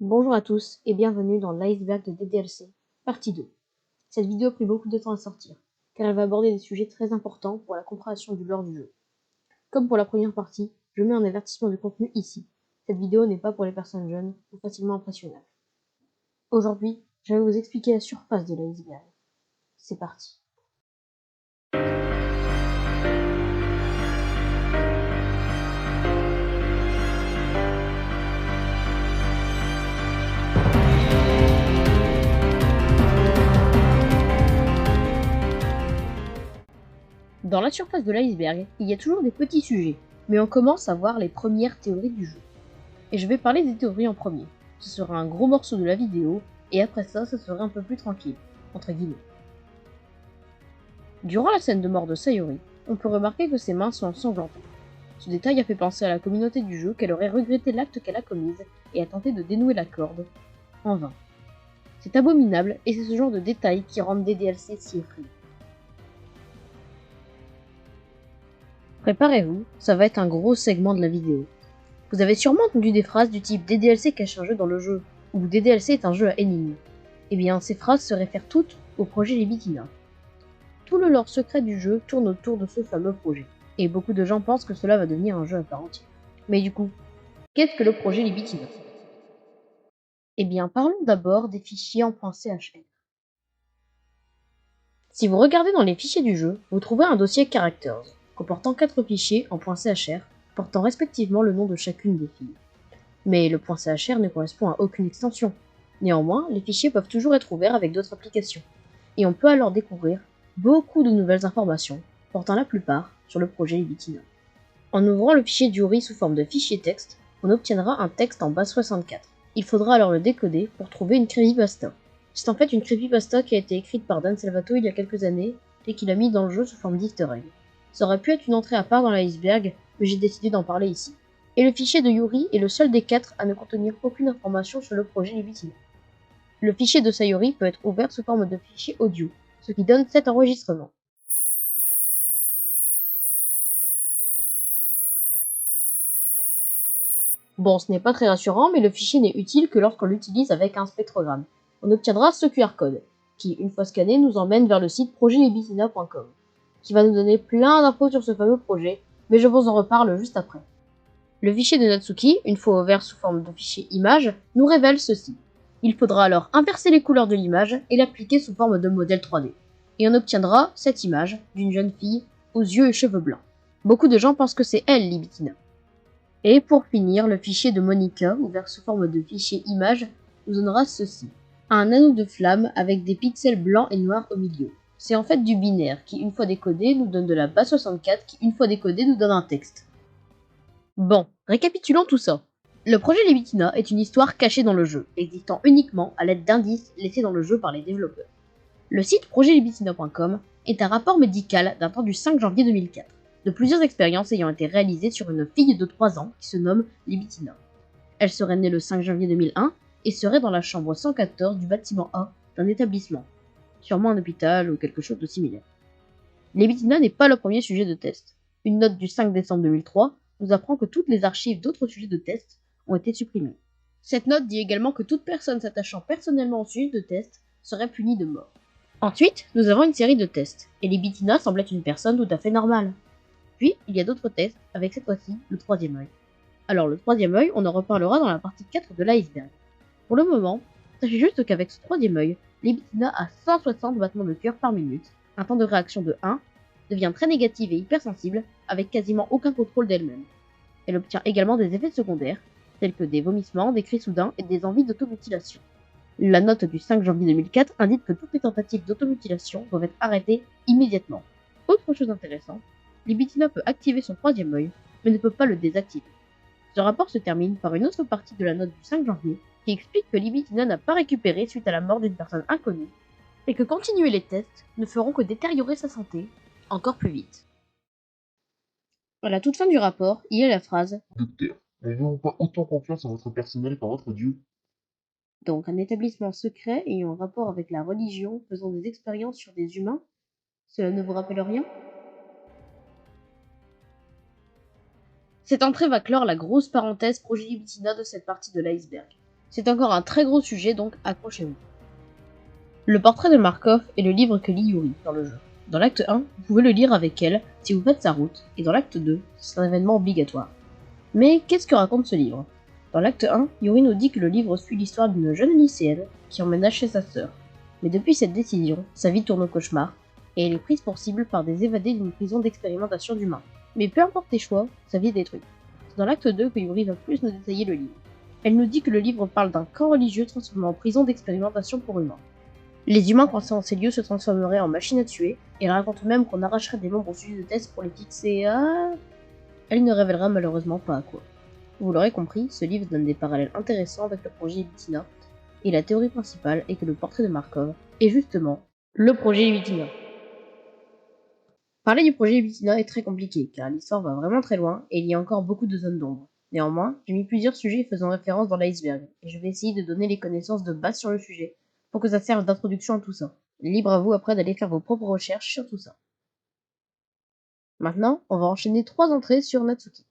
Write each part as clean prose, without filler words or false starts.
Bonjour à tous et bienvenue dans l'iceberg de DDLC, partie 2. Cette vidéo a pris beaucoup de temps à sortir, car elle va aborder des sujets très importants pour la compréhension du lore du jeu. Comme pour la première partie, je mets un avertissement de contenu ici. Cette vidéo n'est pas pour les personnes jeunes ou facilement impressionnables. Aujourd'hui, je vais vous expliquer la surface de l'iceberg. C'est parti. Dans la surface de l'iceberg, il y a toujours des petits sujets, mais on commence à voir les premières théories du jeu. Et je vais parler des théories en premier. Ce sera un gros morceau de la vidéo, et après ça sera un peu plus tranquille, entre guillemets. Durant la scène de mort de Sayori, on peut remarquer que ses mains sont ensanglantées. Ce détail a fait penser à la communauté du jeu qu'elle aurait regretté l'acte qu'elle a commis et a tenté de dénouer la corde, en vain. C'est abominable et c'est ce genre de détails qui rendent DDLC si effrayant. Préparez-vous, ça va être un gros segment de la vidéo. Vous avez sûrement entendu des phrases du type DDLC cache un jeu dans le jeu, ou DDLC est un jeu à énigmes. Eh bien, ces phrases se réfèrent toutes au projet Libitina. Tout le lore secret du jeu tourne autour de ce fameux projet, et beaucoup de gens pensent que cela va devenir un jeu à part entière. Mais du coup, qu'est-ce que le projet Libitina? Eh bien, parlons d'abord des fichiers en .chf. Si vous regardez dans les fichiers du jeu, vous trouvez un dossier Characters, comportant 4 fichiers en .chr, portant respectivement le nom de chacune des filles. Mais le .chr ne correspond à aucune extension. Néanmoins, les fichiers peuvent toujours être ouverts avec d'autres applications, et on peut alors découvrir beaucoup de nouvelles informations, portant la plupart sur le projet Libitina. En ouvrant le fichier Yuri sous forme de fichier texte, on obtiendra un texte en base 64. Il faudra alors le décoder pour trouver une creepypasta. C'est en fait une creepypasta qui a été écrite par Dan Salvato il y a quelques années et qu'il a mis dans le jeu sous forme d'easter egg. Ça aurait pu être une entrée à part dans l'iceberg, mais j'ai décidé d'en parler ici. Et le fichier de Yuri est le seul des 4 à ne contenir aucune information sur le projet Libitina. Le fichier de Sayori peut être ouvert sous forme de fichier audio, ce qui donne 7 enregistrements. Bon, ce n'est pas très rassurant, mais le fichier n'est utile que lorsqu'on l'utilise avec un spectrogramme. On obtiendra ce QR code, qui, une fois scanné, nous emmène vers le site projetlibitina.com, qui va nous donner plein d'infos sur ce fameux projet, mais je vous en reparle juste après. Le fichier de Natsuki, une fois ouvert sous forme de fichier image, nous révèle ceci. Il faudra alors inverser les couleurs de l'image et l'appliquer sous forme de modèle 3D. Et on obtiendra cette image d'une jeune fille aux yeux et cheveux blancs. Beaucoup de gens pensent que c'est elle, Libitina. Et pour finir, le fichier de Monica, ouvert sous forme de fichier image, nous donnera ceci. Un anneau de flamme avec des pixels blancs et noirs au milieu. C'est en fait du binaire qui, une fois décodé, nous donne de la base 64 qui, une fois décodé, nous donne un texte. Bon, récapitulons tout ça. Le projet Libitina est une histoire cachée dans le jeu, existant uniquement à l'aide d'indices laissés dans le jeu par les développeurs. Le site projetlibitina.com est un rapport médical datant du 5 janvier 2004, de plusieurs expériences ayant été réalisées sur une fille de 3 ans qui se nomme Libitina. Elle serait née le 5 janvier 2001 et serait dans la chambre 114 du bâtiment A d'un établissement, sûrement un hôpital ou quelque chose de similaire. Libitina n'est pas le premier sujet de test. Une note du 5 décembre 2003 nous apprend que toutes les archives d'autres sujets de test ont été supprimées. Cette note dit également que toute personne s'attachant personnellement au sujet de test serait punie de mort. Ensuite, nous avons une série de tests, et Libitina semble être une personne tout à fait normale. Puis, il y a d'autres tests, avec cette fois-ci le troisième œil. Alors le troisième œil, on en reparlera dans la partie 4 de l'iceberg. Pour le moment, sachez juste qu'avec ce troisième œil, Libitina a 160 battements de cœur par minute, un temps de réaction de 1, devient très négative et hypersensible, avec quasiment aucun contrôle d'elle-même. Elle obtient également des effets secondaires, tels que des vomissements, des cris soudains et des envies d'automutilation. La note du 5 janvier 2004 indique que toutes les tentatives d'automutilation doivent être arrêtées immédiatement. Autre chose intéressante, Libitina peut activer son troisième œil, mais ne peut pas le désactiver. Ce rapport se termine par une autre partie de la note du 5 janvier qui explique que Libitina n'a pas récupéré suite à la mort d'une personne inconnue, et que continuer les tests ne feront que détériorer sa santé encore plus vite. À la toute fin du rapport, il y a la phrase Docteur, n'avez-vous pas autant confiance en votre personnel qu'en votre Dieu? donc un établissement secret ayant un rapport avec la religion faisant des expériences sur des humains. Cela ne vous rappelle rien? Cette entrée va clore la grosse parenthèse projet Libitina de cette partie de l'iceberg. C'est encore un très gros sujet, donc accrochez-vous. Le portrait de Markov est le livre que lit Yuri dans le jeu. Dans l'acte 1, vous pouvez le lire avec elle si vous faites sa route, et dans l'acte 2, c'est un événement obligatoire. Mais qu'est-ce que raconte ce livre? Dans l'acte 1, Yuri nous dit que le livre suit l'histoire d'une jeune lycéenne qui emménage chez sa sœur. Mais depuis cette décision, sa vie tourne au cauchemar, et elle est prise pour cible par des évadés d'une prison d'expérimentation d'humains. Mais peu importe tes choix, sa vie est détruite. C'est dans l'acte 2 que Yuri va plus nous détailler le livre. Elle nous dit que le livre parle d'un camp religieux transformé en prison d'expérimentation pour humains. Les humains pensant en ces lieux se transformeraient en machines à tuer, et elle raconte même qu'on arracherait des membres au sujet de tests pour les fixer à... Elle ne révélera malheureusement pas à quoi. Vous l'aurez compris, ce livre donne des parallèles intéressants avec le projet Libitina, et la théorie principale est que le portrait de Markov est justement le projet Libitina. Parler du projet Libitina est très compliqué, car l'histoire va vraiment très loin, et il y a encore beaucoup de zones d'ombre. Néanmoins, j'ai mis plusieurs sujets faisant référence dans l'iceberg, et je vais essayer de donner les connaissances de base sur le sujet, pour que ça serve d'introduction à tout ça. Libre à vous après d'aller faire vos propres recherches sur tout ça. Maintenant, on va enchaîner 3 entrées sur Natsuki.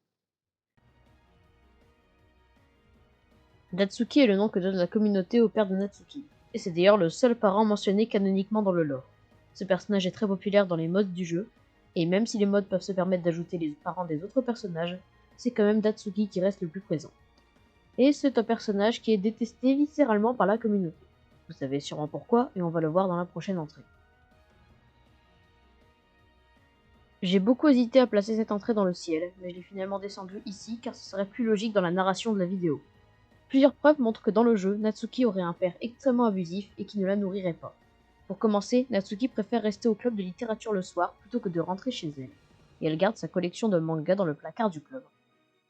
Natsuki est le nom que donne la communauté au père de Natsuki, et c'est d'ailleurs le seul parent mentionné canoniquement dans le lore. Ce personnage est très populaire dans les mods du jeu, et même si les mods peuvent se permettre d'ajouter les parents des autres personnages, c'est quand même Natsuki qui reste le plus présent. Et c'est un personnage qui est détesté viscéralement par la communauté. Vous savez sûrement pourquoi, et on va le voir dans la prochaine entrée. J'ai beaucoup hésité à placer cette entrée dans le ciel, mais je l'ai finalement descendu ici car ce serait plus logique dans la narration de la vidéo. Plusieurs preuves montrent que dans le jeu, Natsuki aurait un père extrêmement abusif et qui ne la nourrirait pas. Pour commencer, Natsuki préfère rester au club de littérature le soir plutôt que de rentrer chez elle, et elle garde sa collection de mangas dans le placard du club.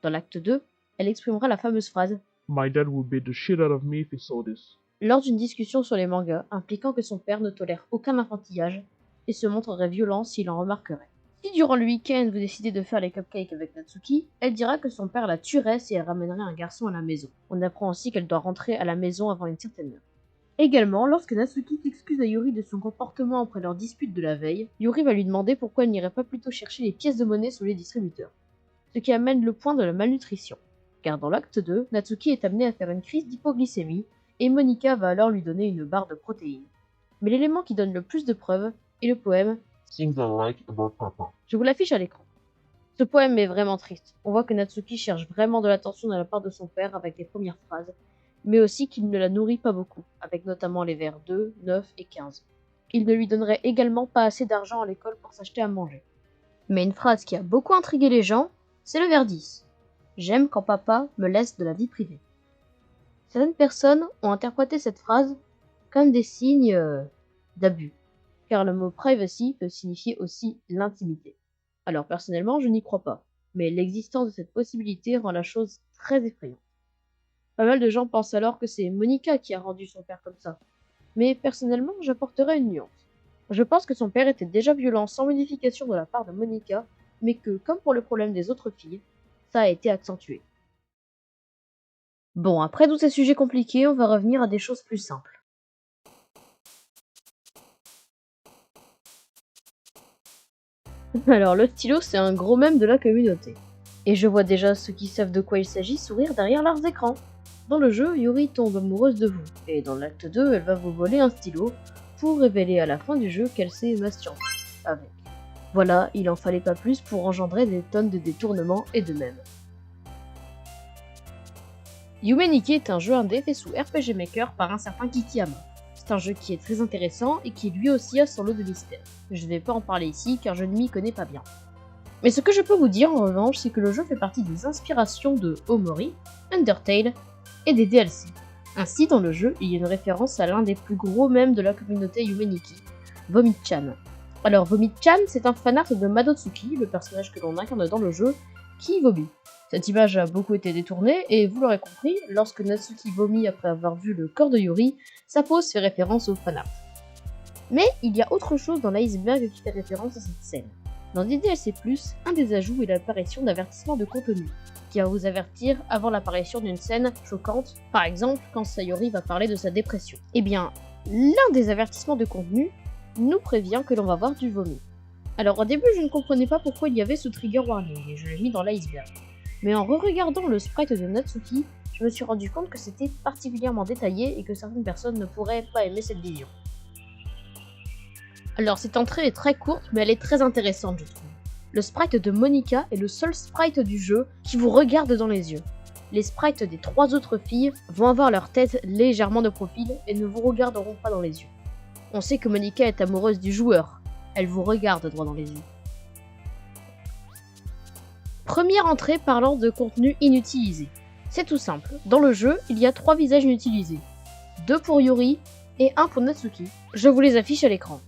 Dans l'acte 2, elle exprimera la fameuse phrase « My dad would beat the shit out of me if he saw this ». Lors d'une discussion sur les mangas impliquant que son père ne tolère aucun enfantillage et se montrerait violent s'il en remarquerait. Si durant le week-end vous décidez de faire les cupcakes avec Natsuki, elle dira que son père la tuerait si elle ramènerait un garçon à la maison. On apprend aussi qu'elle doit rentrer à la maison avant une certaine heure. Également, lorsque Natsuki s'excuse à Yuri de son comportement après leur dispute de la veille, Yuri va lui demander pourquoi elle n'irait pas plutôt chercher les pièces de monnaie sous les distributeurs. Ce qui amène le point de la malnutrition. Car dans l'acte 2, Natsuki est amenée à faire une crise d'hypoglycémie, et Monika va alors lui donner une barre de protéines. Mais l'élément qui donne le plus de preuves est le poème Things I like about Papa. Je vous l'affiche à l'écran. Ce poème est vraiment triste. On voit que Natsuki cherche vraiment de l'attention de la part de son père avec les premières phrases, mais aussi qu'il ne la nourrit pas beaucoup, avec notamment les vers 2, 9 et 15. Il ne lui donnerait également pas assez d'argent à l'école pour s'acheter à manger. Mais une phrase qui a beaucoup intrigué les gens, c'est le vers 10. J'aime quand papa me laisse de la vie privée. Certaines personnes ont interprété cette phrase comme des signes d'abus, car le mot privacy peut signifier aussi l'intimité. Alors personnellement, je n'y crois pas, mais l'existence de cette possibilité rend la chose très effrayante. Pas mal de gens pensent alors que c'est Monika qui a rendu son père comme ça, mais personnellement, j'apporterais une nuance. Je pense que son père était déjà violent sans modification de la part de Monika, mais que, comme pour le problème des autres filles, ça a été accentué. Bon, après tous ces sujets compliqués, on va revenir à des choses plus simples. Alors, le stylo, c'est un gros mème de la communauté. Et je vois déjà ceux qui savent de quoi il s'agit sourire derrière leurs écrans. Dans le jeu, Yuri tombe amoureuse de vous, et dans l'acte 2, elle va vous voler un stylo pour révéler à la fin du jeu qu'elle s'est masturbée avec. Voilà, il en fallait pas plus pour engendrer des tonnes de détournements et de mèmes. Yume Nikki est un jeu indé fait sous RPG Maker par un certain Kikiyama. C'est un jeu qui est très intéressant et qui lui aussi a son lot de mystères. Je ne vais pas en parler ici car je ne m'y connais pas bien. Mais ce que je peux vous dire en revanche, c'est que le jeu fait partie des inspirations de Omori, Undertale et des DLC. Ainsi, dans le jeu, il y a une référence à l'un des plus gros mèmes de la communauté Yume Nikki, Vomit-chan. Alors Vomit-chan, c'est un fanart de Madotsuki, le personnage que l'on incarne dans le jeu, qui vomit. Cette image a beaucoup été détournée, et vous l'aurez compris, lorsque Natsuki vomit après avoir vu le corps de Yuri, sa pose fait référence au fanart. Mais il y a autre chose dans l'iceberg qui fait référence à cette scène. Dans des DLC+, un des ajouts est l'apparition d'avertissements de contenu, qui va vous avertir avant l'apparition d'une scène choquante, par exemple quand Sayori va parler de sa dépression. Eh bien, l'un des avertissements de contenu nous prévient que l'on va voir du vomi. Alors au début je ne comprenais pas pourquoi il y avait ce trigger warning, et je l'ai mis dans l'iceberg. Mais en re-regardant le sprite de Natsuki, je me suis rendu compte que c'était particulièrement détaillé et que certaines personnes ne pourraient pas aimer cette vision. Alors cette entrée est très courte, mais elle est très intéressante, je trouve. Le sprite de Monica est le seul sprite du jeu qui vous regarde dans les yeux. Les sprites des 3 autres filles vont avoir leur tête légèrement de profil et ne vous regarderont pas dans les yeux. On sait que Monica est amoureuse du joueur, elle vous regarde droit dans les yeux. Première entrée parlant de contenu inutilisé. C'est tout simple, dans le jeu, il y a 3 visages inutilisés. 2 pour Yuri et 1 pour Natsuki. Je vous les affiche à l'écran.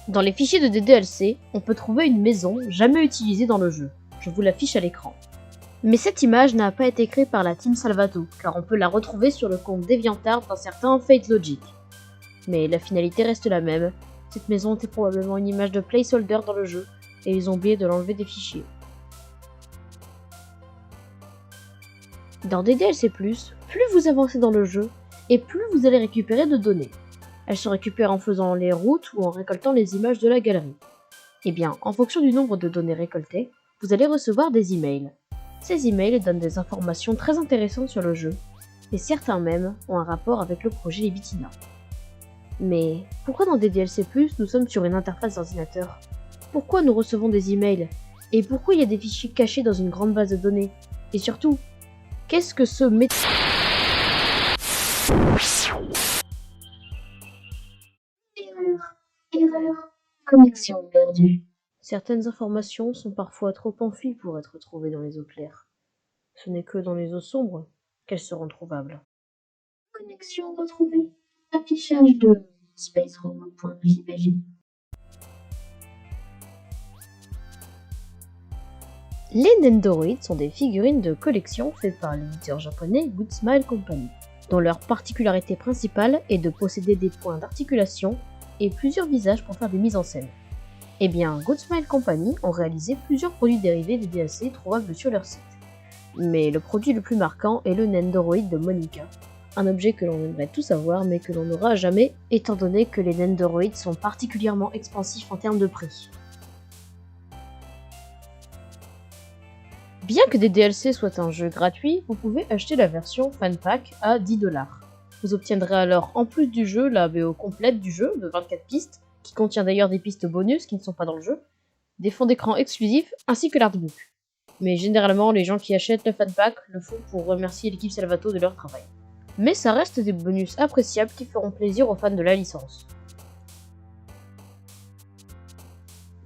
Dans les fichiers de DDLC, on peut trouver une maison jamais utilisée dans le jeu. Je vous l'affiche à l'écran. Mais cette image n'a pas été créée par la Team Salvato, car on peut la retrouver sur le compte DeviantArt d'un certain Fate Logic. Mais la finalité reste la même, cette maison était probablement une image de placeholder dans le jeu, et ils ont oublié de l'enlever des fichiers. Dans DDLC+, plus vous avancez dans le jeu, et plus vous allez récupérer de données. Elles se récupèrent en faisant les routes ou en récoltant les images de la galerie. Et bien, en fonction du nombre de données récoltées, vous allez recevoir des emails. Ces emails donnent des informations très intéressantes sur le jeu, et certains même ont un rapport avec le projet Ibitina. Mais pourquoi dans DDLC+, nous sommes sur une interface d'ordinateur? Pourquoi nous recevons des emails? Et pourquoi il y a des fichiers cachés dans une grande base de données? Et surtout, qu'est-ce que ce Erreur. Connexion perdue. Certaines informations sont parfois trop enfuies pour être trouvées dans les eaux claires. Ce n'est que dans les eaux sombres qu'elles seront trouvables. Connexion retrouvée. Affichage de spacehome.jpg. Les Nendoroids sont des figurines de collection faites par l'éditeur japonais Good Smile Company, dont leur particularité principale est de posséder des points d'articulation et plusieurs visages pour faire des mises en scène. Eh bien, Good Smile Company ont réalisé plusieurs produits dérivés des DLC trouvables sur leur site. Mais le produit le plus marquant est le Nendoroid de Monica, un objet que l'on aimerait tous avoir mais que l'on n'aura jamais étant donné que les Nendoroids sont particulièrement expansifs en termes de prix. Bien que des DLC soient un jeu gratuit, vous pouvez acheter la version Fan Pack à 10$. Vous obtiendrez alors en plus du jeu la BO complète du jeu de 24 pistes, qui contient d'ailleurs des pistes bonus qui ne sont pas dans le jeu, des fonds d'écran exclusifs ainsi que l'artbook. Mais généralement les gens qui achètent le Fan Pack le font pour remercier l'équipe Salvato de leur travail. Mais ça reste des bonus appréciables qui feront plaisir aux fans de la licence.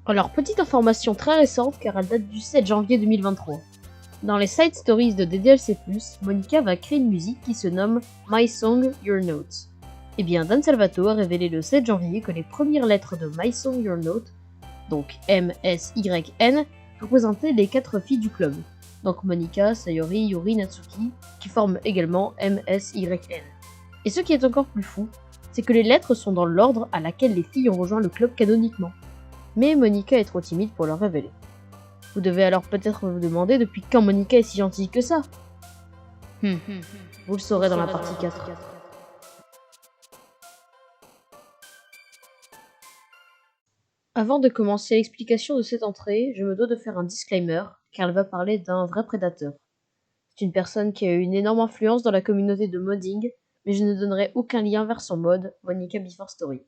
Alors petite information très récente car elle date du 7 janvier 2023. Dans les side stories de DDLC+, Monica va créer une musique qui se nomme My Song, Your Note. Et bien Dan Salvato a révélé le 7 janvier que les premières lettres de My Song, Your Note, donc M-S-Y-N, représentaient les 4 filles du club, donc Monica, Sayori, Yuri, Natsuki, qui forment également M-S-Y-N. Et ce qui est encore plus fou, c'est que les lettres sont dans l'ordre à laquelle les filles ont rejoint le club canoniquement. Mais Monica est trop timide pour leur révéler. Vous devez alors peut-être vous demander depuis quand Monica est si gentille que ça. Vous le saurez dans la partie 4. Avant de commencer l'explication de cette entrée, je me dois de faire un disclaimer, car elle va parler d'un vrai prédateur. C'est une personne qui a eu une énorme influence dans la communauté de modding, mais je ne donnerai aucun lien vers son mod, Monica Before Story.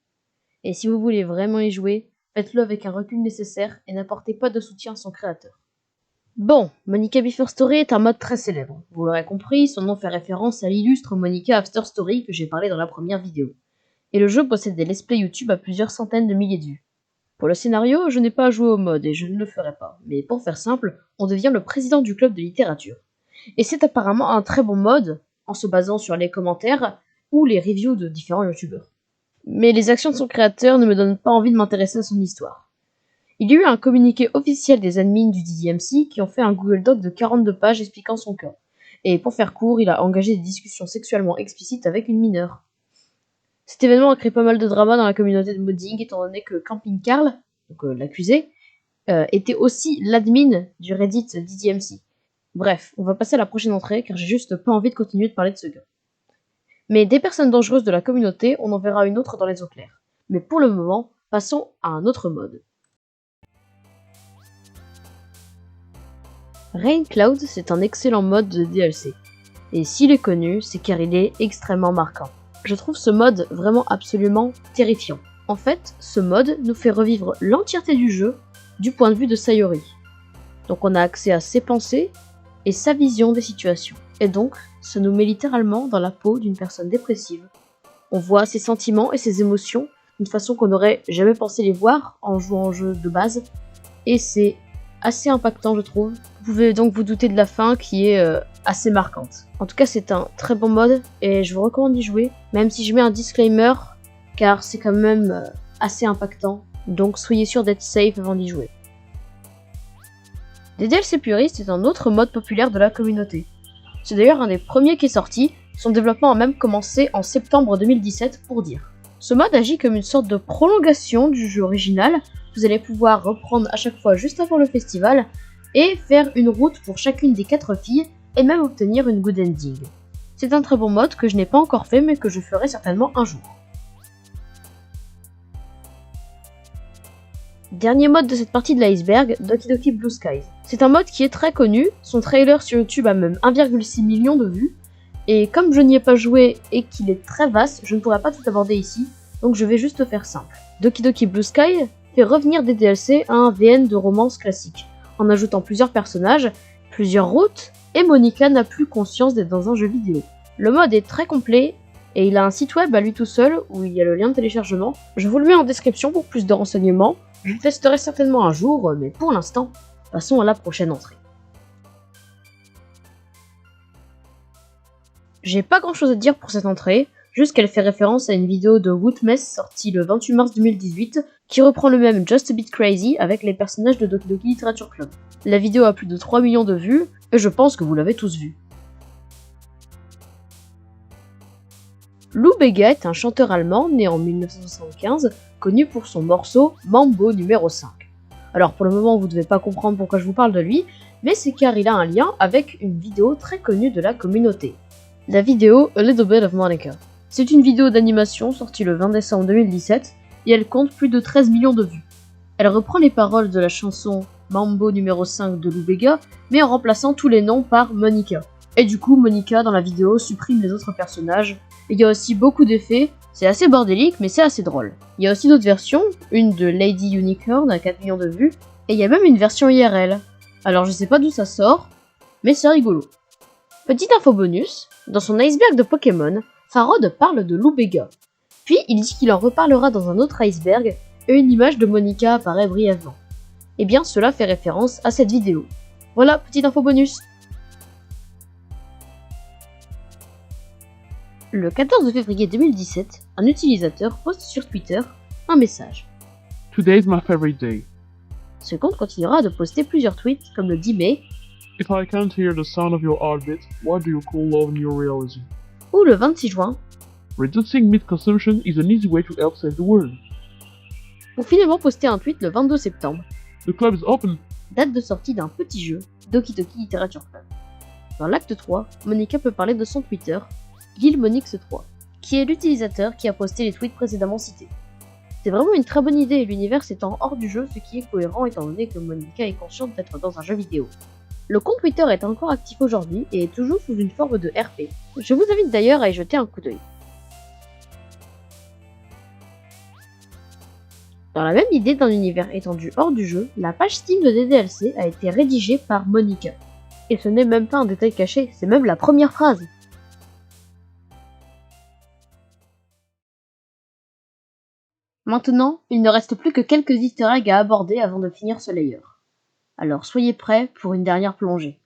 Et si vous voulez vraiment y jouer, faites-le avec un recul nécessaire et n'apportez pas de soutien à son créateur. Bon, Monica Before Story est un mode très célèbre. Vous l'aurez compris, son nom fait référence à l'illustre Monica After Story que j'ai parlé dans la première vidéo. Et le jeu possède des let's play YouTube à plusieurs centaines de milliers de vues. Pour le scénario, je n'ai pas joué au mode et je ne le ferai pas, mais pour faire simple, on devient le président du club de littérature. Et c'est apparemment un très bon mode, en se basant sur les commentaires ou les reviews de différents youtubeurs. Mais les actions de son créateur ne me donnent pas envie de m'intéresser à son histoire. Il y a eu un communiqué officiel des admins du DDMC qui ont fait un Google Doc de 42 pages expliquant son cas. Et pour faire court, il a engagé des discussions sexuellement explicites avec une mineure. Cet événement a créé pas mal de drama dans la communauté de modding étant donné que Camping Carl, donc l'accusé, était aussi l'admin du Reddit DDMC. Bref, on va passer à la prochaine entrée car j'ai juste pas envie de continuer de parler de ce gars. Mais des personnes dangereuses de la communauté, on en verra une autre dans les eaux claires. Mais pour le moment, Passons à un autre mode. Rain Cloud, c'est un excellent mode de DLC. Et s'il est connu, c'est car il est extrêmement marquant. Je trouve ce mode vraiment absolument terrifiant. En fait, ce mode nous fait revivre l'entièreté du jeu du point de vue de Sayori. Donc on a accès à ses pensées et sa vision des situations. Et donc, ça nous met littéralement dans la peau d'une personne dépressive. On voit ses sentiments et ses émotions d'une façon qu'on n'aurait jamais pensé les voir en jouant au jeu de base. Et c'est assez impactant, je trouve. Vous pouvez donc vous douter de la fin qui est assez marquante. En tout cas, c'est un très bon mode et je vous recommande d'y jouer, même si je mets un disclaimer, car c'est quand même assez impactant. Donc soyez sûr d'être safe avant d'y jouer. Des DLC puristes est un autre mode populaire de la communauté. C'est d'ailleurs un des premiers qui est sorti, son développement a même commencé en septembre 2017 pour dire. Ce mode agit comme une sorte de prolongation du jeu original, vous allez pouvoir reprendre à chaque fois juste avant le festival, et faire une route pour chacune des 4 filles, et même obtenir une good ending. C'est un très bon mode que je n'ai pas encore fait mais que je ferai certainement un jour. Dernier mode de cette partie de l'iceberg, Doki Doki Blue Skies. C'est un mode qui est très connu, son trailer sur YouTube a même 1,6 million de vues, et comme je n'y ai pas joué et qu'il est très vaste, je ne pourrai pas tout aborder ici, donc je vais juste faire simple. Doki Doki Blue Sky fait revenir des DLC à un VN de romance classique, en ajoutant plusieurs personnages, plusieurs routes, et Monika n'a plus conscience d'être dans un jeu vidéo. Le mode est très complet, et il a un site web à lui tout seul, où il y a le lien de téléchargement. Je vous le mets en description pour plus de renseignements. Je le testerai certainement un jour, mais pour l'instant, passons à la prochaine entrée. J'ai pas grand chose à dire pour cette entrée, juste qu'elle fait référence à une vidéo de Wootmess sortie le 28 mars 2018, qui reprend le même Just a Bit Crazy avec les personnages de Doki Doki Literature Club. La vidéo a plus de 3 millions de vues, et je pense que vous l'avez tous vue. Lou Bega est un chanteur allemand né en 1975, connu pour son morceau Mambo numéro 5. Alors pour le moment vous ne devez pas comprendre pourquoi je vous parle de lui, mais c'est car il a un lien avec une vidéo très connue de la communauté. La vidéo A Little Bit of Monica. C'est une vidéo d'animation sortie le 20 décembre 2017 et elle compte plus de 13 millions de vues. Elle reprend les paroles de la chanson Mambo numéro 5 de Lou Bega, mais en remplaçant tous les noms par Monica. Et du coup, Monica dans la vidéo supprime les autres personnages. Et il y a aussi beaucoup d'effets, c'est assez bordélique mais c'est assez drôle. Il y a aussi d'autres versions, une de Lady Unicorn à 4 millions de vues, et il y a même une version IRL. Alors je sais pas d'où ça sort, mais c'est rigolo. Petite info bonus, dans son iceberg de Pokémon, Farod parle de Lou Bega. Puis il dit qu'il en reparlera dans un autre iceberg, et une image de Monica apparaît brièvement. Et bien cela fait référence à cette vidéo. Voilà, petite info bonus. Le 14 février 2017, un utilisateur poste sur Twitter un message. Today's my favorite day. Ce compte continuera de poster plusieurs tweets comme le 10 mai, If I can't hear the sound of your heartbeat, what do you call love in your reality? ou le 26 juin, Reducing meat consumption is an easy way to help save the world. pour finalement poster un tweet le 22 septembre, The club is open. date de sortie d'un petit jeu, Doki Doki Literature Club. Dans l'acte 3, Monica peut parler de son Twitter, GilMonix3, qui est l'utilisateur qui a posté les tweets précédemment cités. C'est vraiment une très bonne idée, l'univers étant hors du jeu, ce qui est cohérent étant donné que Monica est consciente d'être dans un jeu vidéo. Le compte Twitter est encore actif aujourd'hui et est toujours sous une forme de RP. Je vous invite d'ailleurs à y jeter un coup d'œil. Dans la même idée d'un univers étendu hors du jeu, la page Steam de DDLC a été rédigée par Monica. Et ce n'est même pas un détail caché, c'est même la première phrase. Maintenant, il ne reste plus que quelques easter eggs à aborder avant de finir ce layer. Alors soyez prêts pour une dernière plongée.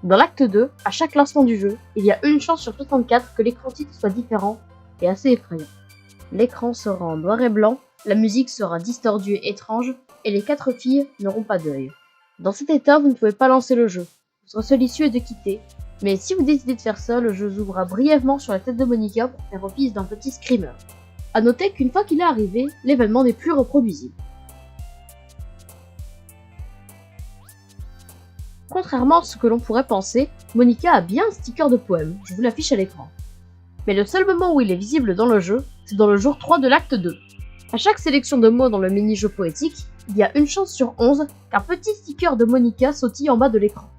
Dans l'acte 2, à chaque lancement du jeu, il y a une chance sur 64 que l'écran titre soit différent et assez effrayant. L'écran sera en noir et blanc, la musique sera distordue et étrange, et les 4 filles n'auront pas d'œil. Dans cet état, vous ne pouvez pas lancer le jeu. Votre seule issue est de quitter, mais si vous décidez de faire ça, le jeu s'ouvrira brièvement sur la tête de Monica pour faire office d'un petit screamer. A noter qu'une fois qu'il est arrivé, l'événement n'est plus reproduisible. Contrairement à ce que l'on pourrait penser, Monica a bien un sticker de poème, je vous l'affiche à l'écran. Mais le seul moment où il est visible dans le jeu, c'est dans le jour 3 de l'acte 2. À chaque sélection de mots dans le mini-jeu poétique, il y a une chance sur 11 qu'un petit sticker de Monica sautille en bas de l'écran.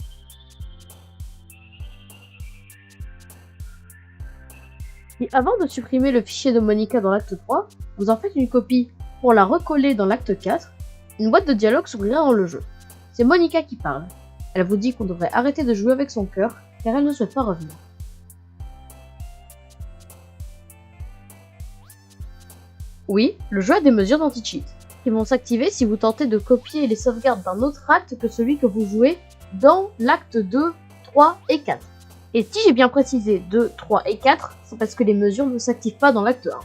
Et avant de supprimer le fichier de Monica dans l'acte 3, vous en faites une copie pour la recoller dans l'acte 4. Une boîte de dialogue s'ouvrira dans le jeu. C'est Monica qui parle. Elle vous dit qu'on devrait arrêter de jouer avec son cœur car elle ne souhaite pas revenir. Oui, le jeu a des mesures d'anti-cheat qui vont s'activer si vous tentez de copier les sauvegardes d'un autre acte que celui que vous jouez dans l'acte 2, 3 et 4. Et si j'ai bien précisé 2, 3 et 4, c'est parce que les mesures ne s'activent pas dans l'acte 1.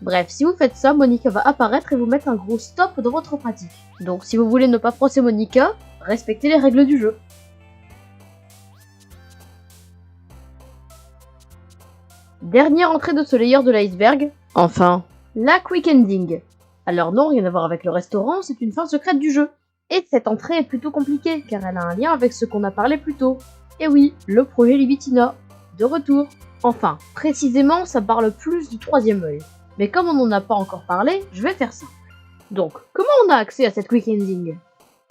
Bref, si vous faites ça, Monica va apparaître et vous mettre un gros stop dans votre pratique. Donc si vous voulez ne pas froisser Monica, respectez les règles du jeu. Dernière entrée de ce layer de l'iceberg, enfin, la quick ending. Alors non, rien à voir avec le restaurant, c'est une fin secrète du jeu. Et cette entrée est plutôt compliquée, car elle a un lien avec ce qu'on a parlé plus tôt. Et oui, le projet Libitina, de retour. Enfin, précisément, ça parle plus du troisième œil. Mais comme on n'en a pas encore parlé, je vais faire ça. Donc, comment on a accès à cette quick ending?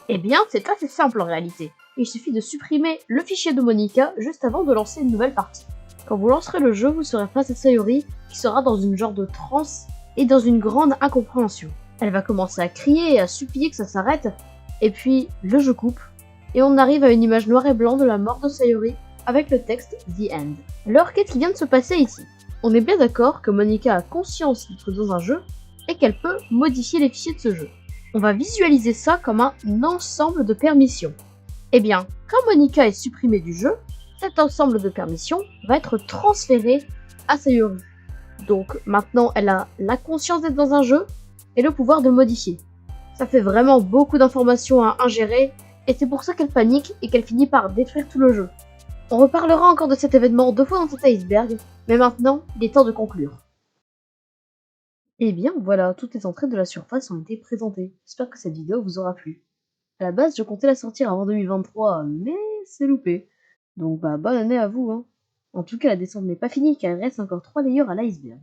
Eh bien, c'est assez simple en réalité. Il suffit de supprimer le fichier de Monica juste avant de lancer une nouvelle partie. Quand vous lancerez le jeu, vous serez face à Sayori, qui sera dans une genre de transe et dans une grande incompréhension. Elle va commencer à crier et à supplier que ça s'arrête, et puis le jeu coupe, et on arrive à une image noir et blanc de la mort de Sayori avec le texte The End. Alors qu'est-ce qui vient de se passer ici? On est bien d'accord que Monica a conscience d'être dans un jeu et qu'elle peut modifier les fichiers de ce jeu. On va visualiser ça comme un ensemble de permissions. Eh bien, quand Monica est supprimée du jeu, cet ensemble de permissions va être transféré à Sayori. Donc maintenant elle a la conscience d'être dans un jeu et le pouvoir de modifier. Ça fait vraiment beaucoup d'informations à ingérer et c'est pour ça qu'elle panique et qu'elle finit par détruire tout le jeu. On reparlera encore de cet événement 2 fois dans cet iceberg, mais maintenant il est temps de conclure. Et bien voilà, toutes les entrées de la surface ont été présentées. J'espère que cette vidéo vous aura plu. À la base je comptais la sortir avant 2023, mais c'est loupé. Donc bonne année à vous hein. En tout cas la descente n'est pas finie car il reste encore 3 layers à l'iceberg.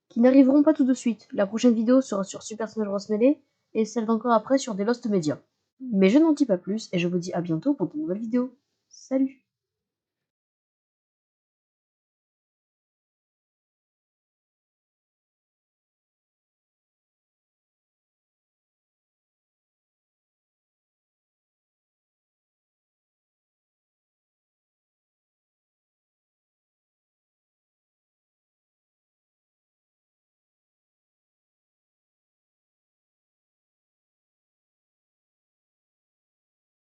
Qui n'arriveront pas tout de suite. La prochaine vidéo sera sur Super Smash Bros Melee et celle d'encore après sur des Lost Media. Mais je n'en dis pas plus et je vous dis à bientôt pour de nouvelles vidéos. Salut!